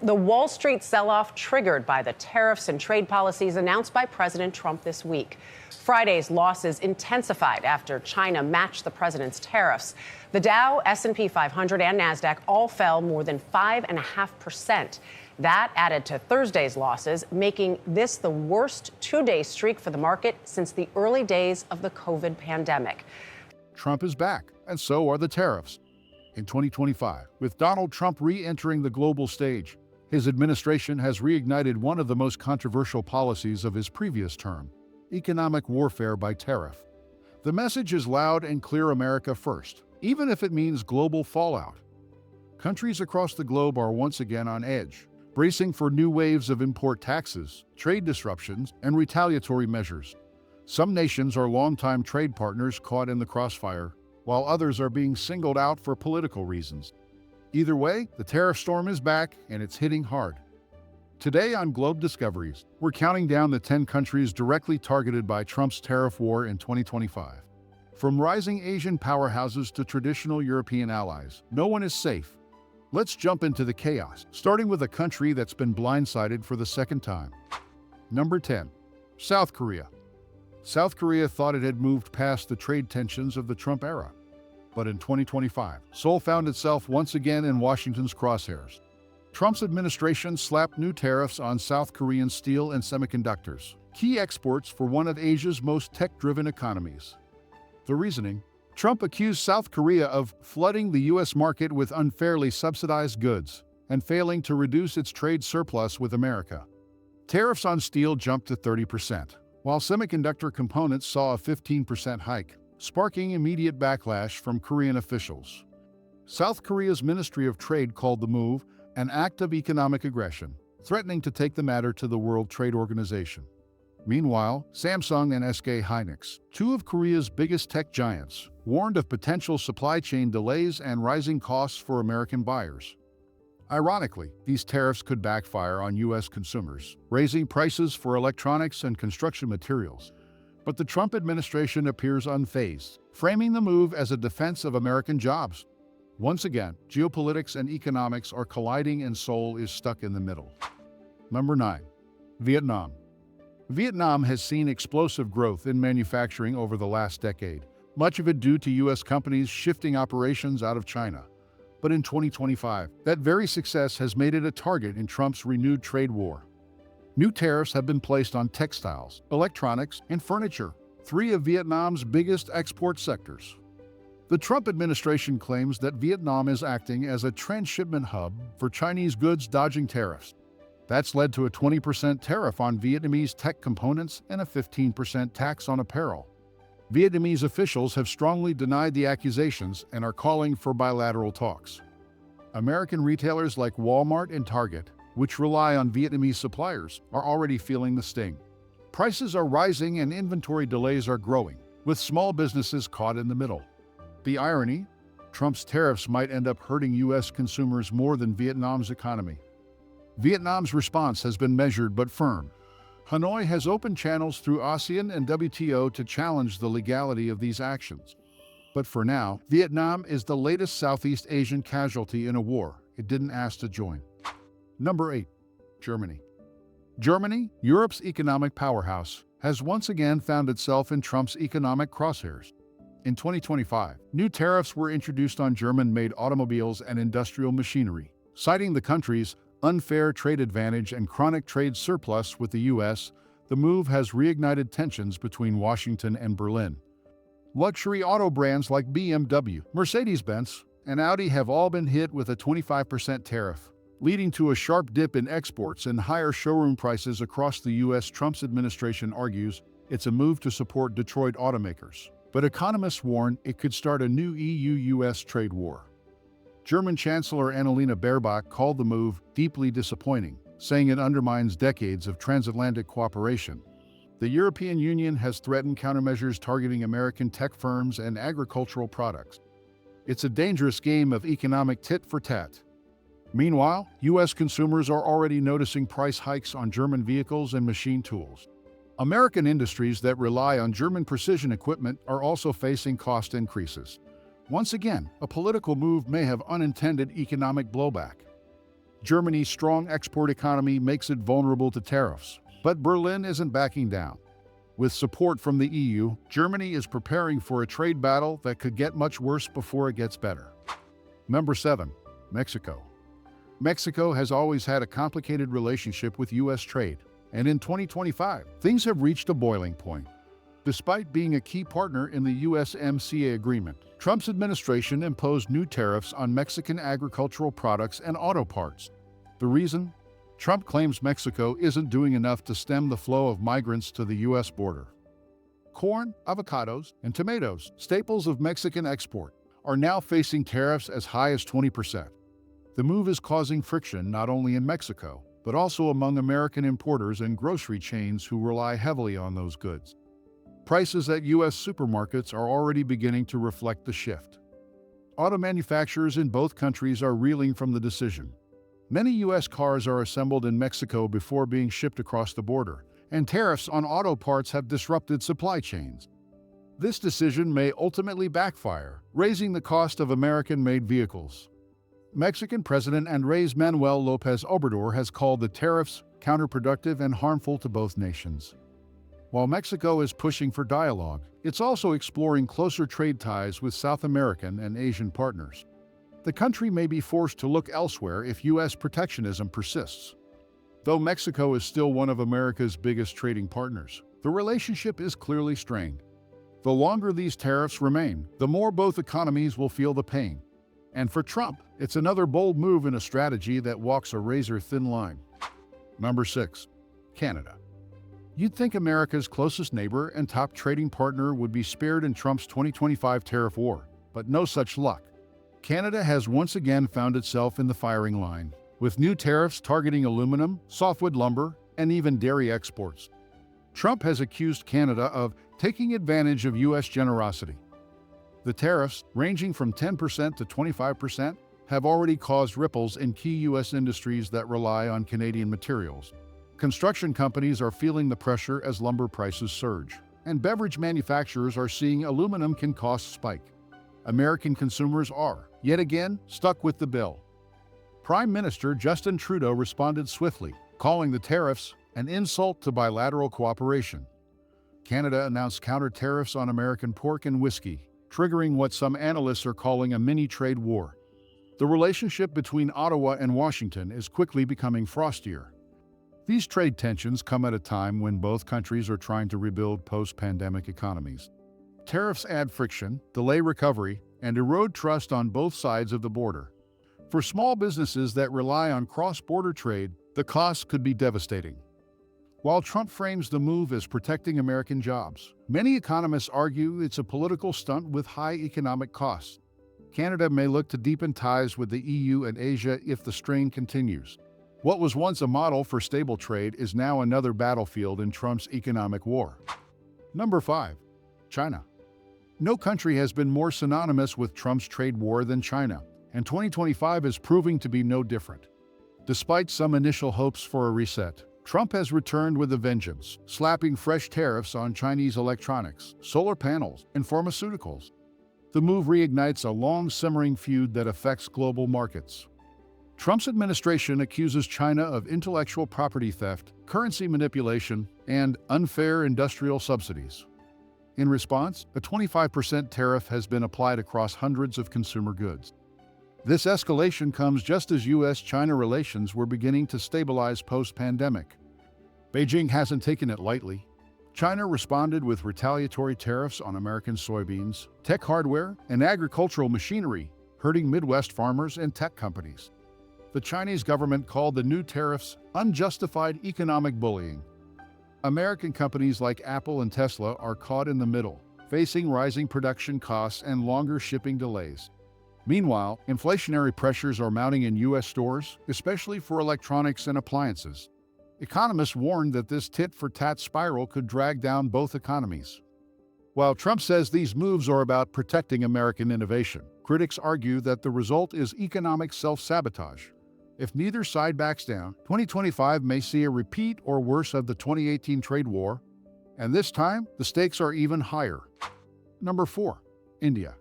The Wall Street sell-off triggered by the tariffs and trade policies announced by President Trump this week. Friday's losses intensified after China matched the president's tariffs. The Dow, S&P 500, and NASDAQ all fell more than 5.5%. That added to Thursday's losses, making this the worst two-day streak for the market since the early days of the COVID pandemic. Trump is back, and so are the tariffs. In 2025, with Donald Trump re-entering the global stage, his administration has reignited one of the most controversial policies of his previous term: economic warfare by tariff. The message is loud and clear: America first, even if it means global fallout. Countries across the globe are once again on edge, bracing for new waves of import taxes, trade disruptions, and retaliatory measures. Some nations are longtime trade partners caught in the crossfire, while others are being singled out for political reasons. Either way, the tariff storm is back, and it's hitting hard. Today on Globe Discoveries, we're counting down the 10 countries directly targeted by Trump's tariff war in 2025. From rising Asian powerhouses to traditional European allies, no one is safe. Let's jump into the chaos, starting with a country that's been blindsided for the second time. Number 10. South Korea. South Korea thought it had moved past the trade tensions of the Trump era. But in 2025, Seoul found itself once again in Washington's crosshairs. Trump's administration slapped new tariffs on South Korean steel and semiconductors, key exports for one of Asia's most tech-driven economies. The reasoning: Trump accused South Korea of flooding the U.S. market with unfairly subsidized goods and failing to reduce its trade surplus with America. Tariffs on steel jumped to 30%, while semiconductor components saw a 15% hike, sparking immediate backlash from Korean officials. South Korea's Ministry of Trade called the move an act of economic aggression, threatening to take the matter to the World Trade Organization. Meanwhile, Samsung and SK Hynix, two of Korea's biggest tech giants, warned of potential supply chain delays and rising costs for American buyers. Ironically, these tariffs could backfire on U.S. consumers, raising prices for electronics and construction materials. But the Trump administration appears unfazed, framing the move as a defense of American jobs. Once again, geopolitics and economics are colliding, and Seoul is stuck in the middle. Number 9. Vietnam. Vietnam has seen explosive growth in manufacturing over the last decade, much of it due to U.S. companies shifting operations out of China. But in 2025, that very success has made it a target in Trump's renewed trade war. New tariffs have been placed on textiles, electronics, and furniture, three of Vietnam's biggest export sectors. The Trump administration claims that Vietnam is acting as a transshipment hub for Chinese goods dodging tariffs. That's led to a 20% tariff on Vietnamese tech components and a 15% tax on apparel. Vietnamese officials have strongly denied the accusations and are calling for bilateral talks. American retailers like Walmart and Target, which rely on Vietnamese suppliers, are already feeling the sting. Prices are rising and inventory delays are growing, with small businesses caught in the middle. The irony? Trump's tariffs might end up hurting U.S. consumers more than Vietnam's economy. Vietnam's response has been measured but firm. Hanoi has opened channels through ASEAN and WTO to challenge the legality of these actions. But for now, Vietnam is the latest Southeast Asian casualty in a war it didn't ask to join. Number 8. Germany. Germany, Europe's economic powerhouse, has once again found itself in Trump's economic crosshairs. In 2025, new tariffs were introduced on German-made automobiles and industrial machinery, citing the country's unfair trade advantage and chronic trade surplus with the U.S. The move has reignited tensions between Washington and Berlin. Luxury auto brands like BMW, Mercedes-Benz, and Audi have all been hit with a 25% tariff, leading to a sharp dip in exports and higher showroom prices across the U.S. Trump's administration argues it's a move to support Detroit automakers, but economists warn it could start a new EU-U.S. trade war. German Chancellor Annalena Baerbock called the move deeply disappointing, saying it undermines decades of transatlantic cooperation. The European Union has threatened countermeasures targeting American tech firms and agricultural products. It's a dangerous game of economic tit for tat. Meanwhile, U.S. consumers are already noticing price hikes on German vehicles and machine tools. American industries that rely on German precision equipment are also facing cost increases. Once again, a political move may have unintended economic blowback. Germany's strong export economy makes it vulnerable to tariffs. But Berlin isn't backing down. With support from the EU, Germany is preparing for a trade battle that could get much worse before it gets better. Number 7. Mexico. Mexico has always had a complicated relationship with U.S. trade, and in 2025, things have reached a boiling point. Despite being a key partner in the USMCA agreement, Trump's administration imposed new tariffs on Mexican agricultural products and auto parts. The reason? Trump claims Mexico isn't doing enough to stem the flow of migrants to the U.S. border. Corn, avocados, and tomatoes, staples of Mexican export, are now facing tariffs as high as 20%. The move is causing friction not only in Mexico, but also among American importers and grocery chains who rely heavily on those goods. Prices at U.S. supermarkets are already beginning to reflect the shift. Auto manufacturers in both countries are reeling from the decision. Many U.S. cars are assembled in Mexico before being shipped across the border, and tariffs on auto parts have disrupted supply chains. This decision may ultimately backfire, raising the cost of American-made vehicles. Mexican President Andrés Manuel López Obrador has called the tariffs counterproductive and harmful to both nations. While Mexico is pushing for dialogue, it's also exploring closer trade ties with South American and Asian partners. The country may be forced to look elsewhere if U.S. protectionism persists. Though Mexico is still one of America's biggest trading partners, the relationship is clearly strained. The longer these tariffs remain, the more both economies will feel the pain. And for Trump, it's another bold move in a strategy that walks a razor-thin line. Number 6. Canada. You'd think America's closest neighbor and top trading partner would be spared in Trump's 2025 tariff war, but no such luck. Canada has once again found itself in the firing line, with new tariffs targeting aluminum, softwood lumber, and even dairy exports. Trump has accused Canada of taking advantage of U.S. generosity. The tariffs, ranging from 10% to 25%, have already caused ripples in key U.S. industries that rely on Canadian materials. Construction companies are feeling the pressure as lumber prices surge, and beverage manufacturers are seeing aluminum costs spike. American consumers are, yet again, stuck with the bill. Prime Minister Justin Trudeau responded swiftly, calling the tariffs an insult to bilateral cooperation. Canada announced counter tariffs on American pork and whiskey, triggering what some analysts are calling a mini-trade war. The relationship between Ottawa and Washington is quickly becoming frostier. These trade tensions come at a time when both countries are trying to rebuild post-pandemic economies. Tariffs add friction, delay recovery, and erode trust on both sides of the border. For small businesses that rely on cross-border trade, the costs could be devastating. While Trump frames the move as protecting American jobs, many economists argue it's a political stunt with high economic costs. Canada may look to deepen ties with the EU and Asia if the strain continues. What was once a model for stable trade is now another battlefield in Trump's economic war. Number 5. China. No country has been more synonymous with Trump's trade war than China, and 2025 is proving to be no different. Despite some initial hopes for a reset, Trump has returned with a vengeance, slapping fresh tariffs on Chinese electronics, solar panels, and pharmaceuticals. The move reignites a long-simmering feud that affects global markets. Trump's administration accuses China of intellectual property theft, currency manipulation, and unfair industrial subsidies. In response, a 25% tariff has been applied across hundreds of consumer goods. This escalation comes just as U.S.-China relations were beginning to stabilize post-pandemic. Beijing hasn't taken it lightly. China responded with retaliatory tariffs on American soybeans, tech hardware, and agricultural machinery, hurting Midwest farmers and tech companies. The Chinese government called the new tariffs unjustified economic bullying. American companies like Apple and Tesla are caught in the middle, facing rising production costs and longer shipping delays. Meanwhile, inflationary pressures are mounting in U.S. stores, especially for electronics and appliances. Economists warn that this tit-for-tat spiral could drag down both economies. While Trump says these moves are about protecting American innovation, critics argue that the result is economic self-sabotage. If neither side backs down, 2025 may see a repeat or worse of the 2018 trade war, and this time, the stakes are even higher. Number 4. India.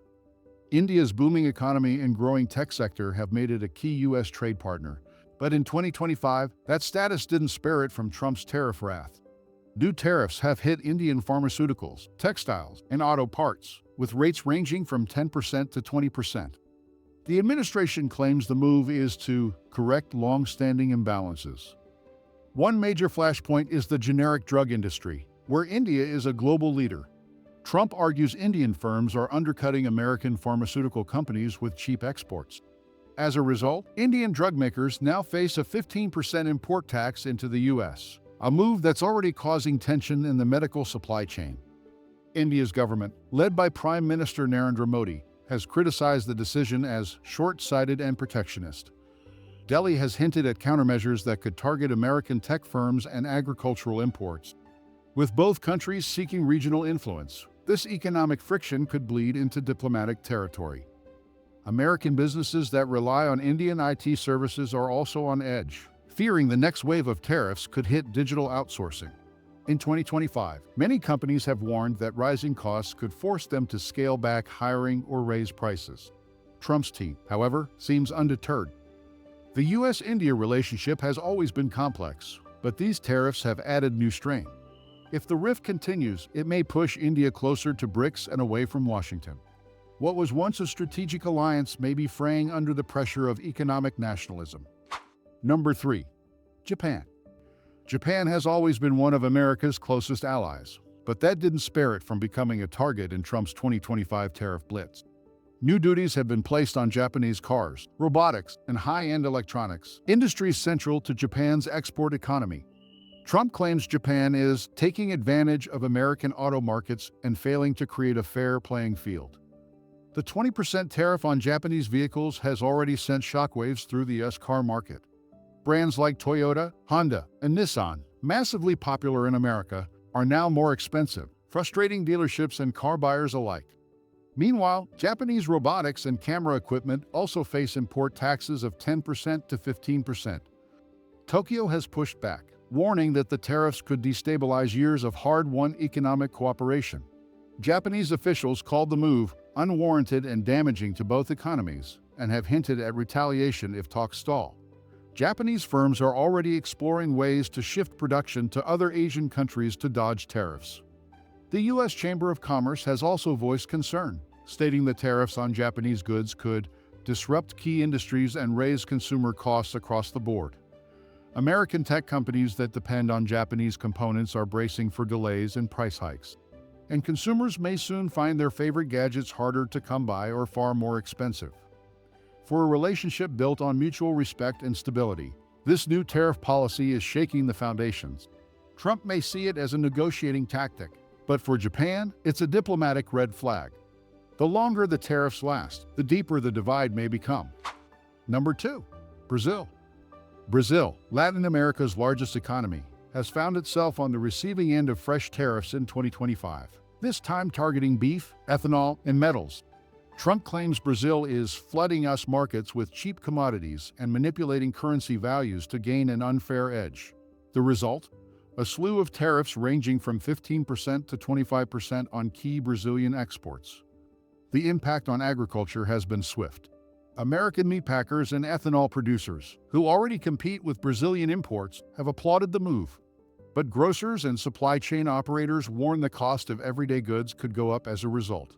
India's booming economy and growing tech sector have made it a key U.S. trade partner, But in 2025, that status didn't spare it from Trump's tariff wrath. New tariffs have hit Indian pharmaceuticals, textiles, and auto parts, with rates ranging from 10% to 20%. The administration claims the move is to correct long-standing imbalances. One major flashpoint is the generic drug industry, where India is a global leader. Trump argues Indian firms are undercutting American pharmaceutical companies with cheap exports. As a result, Indian drug makers now face a 15% import tax into the U.S., a move that's already causing tension in the medical supply chain. India's government, led by Prime Minister Narendra Modi, has criticized the decision as short-sighted and protectionist. Delhi has hinted at countermeasures that could target American tech firms and agricultural imports. With both countries seeking regional influence, this economic friction could bleed into diplomatic territory. American businesses that rely on Indian IT services are also on edge, fearing the next wave of tariffs could hit digital outsourcing. In 2025, many companies have warned that rising costs could force them to scale back hiring or raise prices. Trump's team, however, seems undeterred. The U.S.-India relationship has always been complex, but these tariffs have added new strain. If the rift continues, it may push India closer to BRICS and away from Washington. What was once a strategic alliance may be fraying under the pressure of economic nationalism. Number 3. Japan. Japan has always been one of America's closest allies, but that didn't spare it from becoming a target in Trump's 2025 tariff blitz. New duties have been placed on Japanese cars, robotics, and high-end electronics, industries central to Japan's export economy. Trump claims Japan is taking advantage of American auto markets and failing to create a fair playing field. The 20% tariff on Japanese vehicles has already sent shockwaves through the U.S. car market. Brands like Toyota, Honda, and Nissan, massively popular in America, are now more expensive, frustrating dealerships and car buyers alike. Meanwhile, Japanese robotics and camera equipment also face import taxes of 10% to 15%. Tokyo has pushed back, warning that the tariffs could destabilize years of hard-won economic cooperation. Japanese officials called the move unwarranted and damaging to both economies and have hinted at retaliation if talks stall. Japanese firms are already exploring ways to shift production to other Asian countries to dodge tariffs. The U.S. Chamber of Commerce has also voiced concern, stating the tariffs on Japanese goods could disrupt key industries and raise consumer costs across the board. American tech companies that depend on Japanese components are bracing for delays and price hikes. And consumers may soon find their favorite gadgets harder to come by or far more expensive. For a relationship built on mutual respect and stability, this new tariff policy is shaking the foundations. Trump may see it as a negotiating tactic, but for Japan, it's a diplomatic red flag. The longer the tariffs last, the deeper the divide may become. Number 2. Brazil. Brazil, Latin America's largest economy, has found itself on the receiving end of fresh tariffs in 2025, this time targeting beef, ethanol, and metals. Trump claims Brazil is flooding U.S. markets with cheap commodities and manipulating currency values to gain an unfair edge. The result? A slew of tariffs ranging from 15% to 25% on key Brazilian exports. The impact on agriculture has been swift. American meatpackers and ethanol producers, who already compete with Brazilian imports, have applauded the move. But grocers and supply chain operators warn the cost of everyday goods could go up as a result.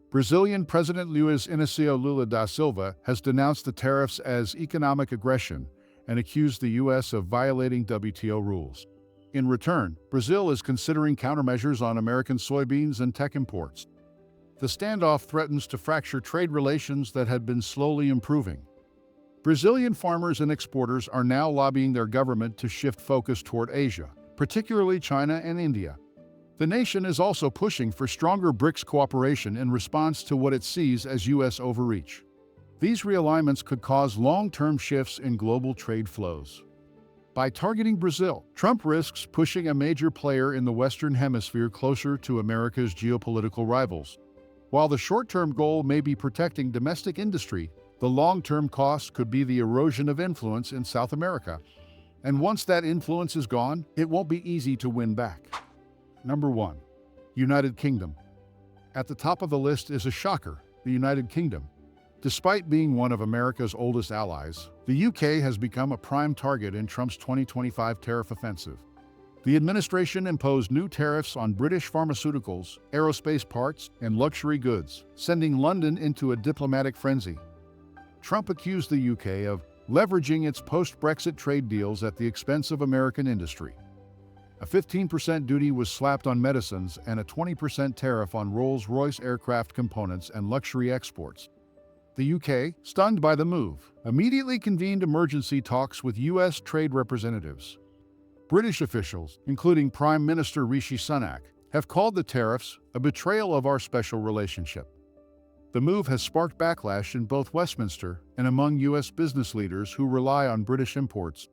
Brazilian President Luiz Inácio Lula da Silva has denounced the tariffs as economic aggression and accused the U.S. of violating WTO rules. In return, Brazil is considering countermeasures on American soybeans and tech imports. The standoff threatens to fracture trade relations that had been slowly improving. Brazilian farmers and exporters are now lobbying their government to shift focus toward Asia, particularly China and India. The nation is also pushing for stronger BRICS cooperation in response to what it sees as U.S. overreach. These realignments could cause long-term shifts in global trade flows. By targeting Brazil, Trump risks pushing a major player in the Western Hemisphere closer to America's geopolitical rivals. While the short-term goal may be protecting domestic industry, the long-term cost could be the erosion of influence in South America. And once that influence is gone, it won't be easy to win back. Number 1. United Kingdom. At the top of the list is a shocker, the United Kingdom. Despite being one of America's oldest allies, the UK has become a prime target in Trump's 2025 tariff offensive. The administration imposed new tariffs on British pharmaceuticals, aerospace parts, and luxury goods, sending London into a diplomatic frenzy. Trump accused the UK of leveraging its post-Brexit trade deals at the expense of American industry. A 15% duty was slapped on medicines and a 20% tariff on Rolls-Royce aircraft components and luxury exports. The UK, stunned by the move, immediately convened emergency talks with US trade representatives. British officials, including Prime Minister Rishi Sunak, have called the tariffs a betrayal of our special relationship. The move has sparked backlash in both Westminster and among US business leaders who rely on British imports.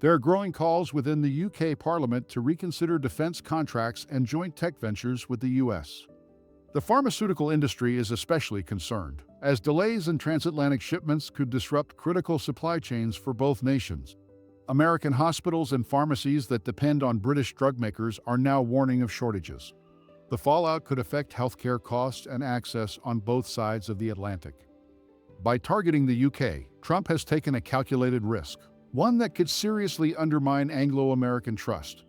There are growing calls within the UK Parliament to reconsider defense contracts and joint tech ventures with the US. The pharmaceutical industry is especially concerned, as delays in transatlantic shipments could disrupt critical supply chains for both nations. American hospitals and pharmacies that depend on British drug makers are now warning of shortages. The fallout could affect healthcare costs and access on both sides of the Atlantic. By targeting the UK, Trump has taken a calculated risk, one that could seriously undermine Anglo-American trust.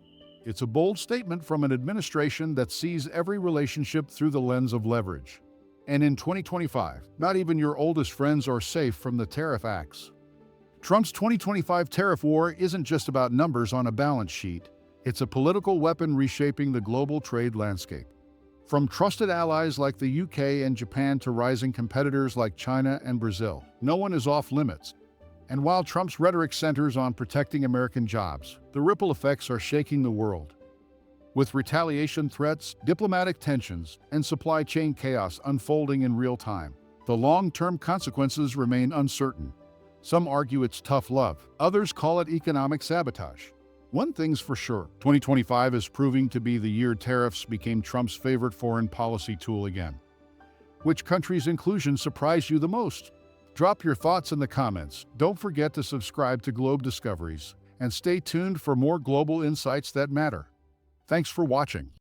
It's a bold statement from an administration that sees every relationship through the lens of leverage. And in 2025, not even your oldest friends are safe from the tariff axe. Trump's 2025 tariff war isn't just about numbers on a balance sheet. It's a political weapon reshaping the global trade landscape. From trusted allies like the UK and Japan to rising competitors like China and Brazil, no one is off limits. And while Trump's rhetoric centers on protecting American jobs, the ripple effects are shaking the world. With retaliation threats, diplomatic tensions, and supply chain chaos unfolding in real time, the long-term consequences remain uncertain. Some argue it's tough love, others call it economic sabotage. One thing's for sure, 2025 is proving to be the year tariffs became Trump's favorite foreign policy tool again. Which country's inclusion surprised you the most? Drop your thoughts in the comments. Don't forget to subscribe to Globe Discoveries, and stay tuned for more global insights that matter. Thanks for watching.